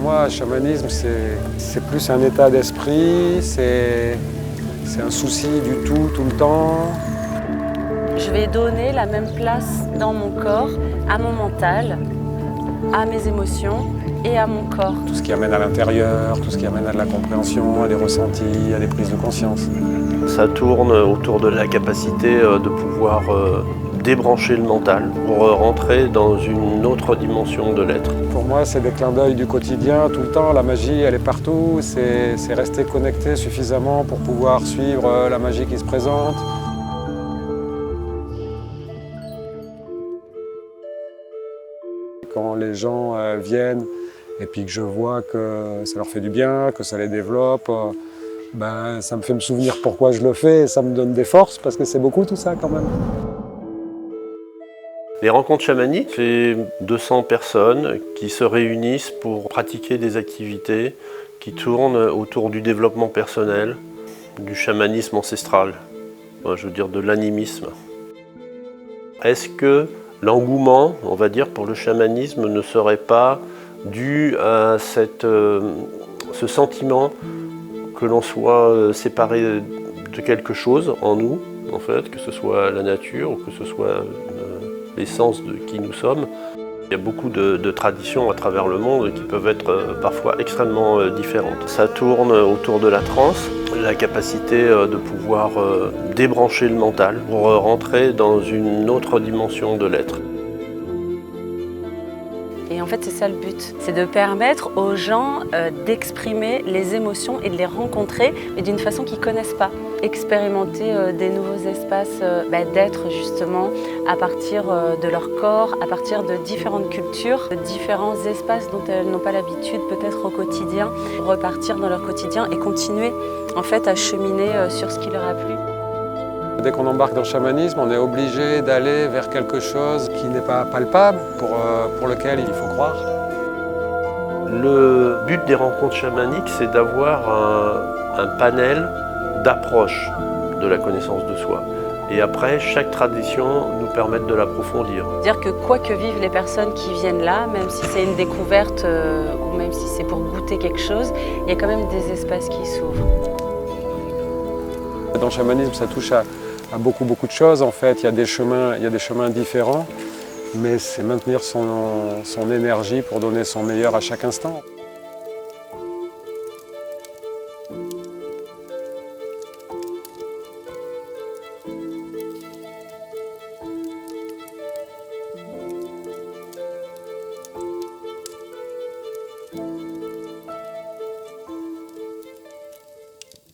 moi, le chamanisme, c'est plus un état d'esprit, c'est un souci du tout le temps. Je vais donner la même place dans mon corps, à mon mental, à mes émotions et à mon corps. Tout ce qui amène à l'intérieur, tout ce qui amène à de la compréhension, à des ressentis, à des prises de conscience. Ça tourne autour de la capacité de pouvoir débrancher le mental pour rentrer dans une autre dimension de l'être. Pour moi, c'est des clins d'œil du quotidien, tout le temps. La magie, elle est partout. C'est rester connecté suffisamment pour pouvoir suivre la magie qui se présente. Quand les gens viennent et puis que je vois que ça leur fait du bien, que ça les développe, ça me fait me souvenir pourquoi je le fais et ça me donne des forces parce que c'est beaucoup tout ça quand même. Les rencontres chamaniques, c'est 200 personnes qui se réunissent pour pratiquer des activités qui tournent autour du développement personnel, du chamanisme ancestral, je veux dire de l'animisme. Est-ce que l'engouement, on va dire, pour le chamanisme ne serait pas dû à ce sentiment que l'on soit séparé de quelque chose en nous, en fait, que ce soit la nature ou que ce soit l'essence de qui nous sommes. Il y a beaucoup de traditions à travers le monde qui peuvent être parfois extrêmement différentes. Ça tourne autour de la transe, la capacité de pouvoir débrancher le mental pour rentrer dans une autre dimension de l'être. Et en fait, c'est ça le but, c'est de permettre aux gens d'exprimer les émotions et de les rencontrer, mais d'une façon qu'ils ne connaissent pas. Expérimenter des nouveaux espaces d'être justement à partir de leur corps, à partir de différentes cultures, de différents espaces dont elles n'ont pas l'habitude peut-être au quotidien, repartir dans leur quotidien et continuer en fait à cheminer sur ce qui leur a plu. Dès qu'on embarque dans le chamanisme, on est obligé d'aller vers quelque chose qui n'est pas palpable, pour lequel il faut croire. Le but des rencontres chamaniques, c'est d'avoir un panel d'approche de la connaissance de soi. Et après, chaque tradition nous permet de l'approfondir. Dire que quoi que vivent les personnes qui viennent là, même si c'est une découverte ou même si c'est pour goûter quelque chose, il y a quand même des espaces qui s'ouvrent. Dans le chamanisme, ça touche à beaucoup de choses en fait. Il y a des chemins différents, mais c'est maintenir son énergie pour donner son meilleur à chaque instant.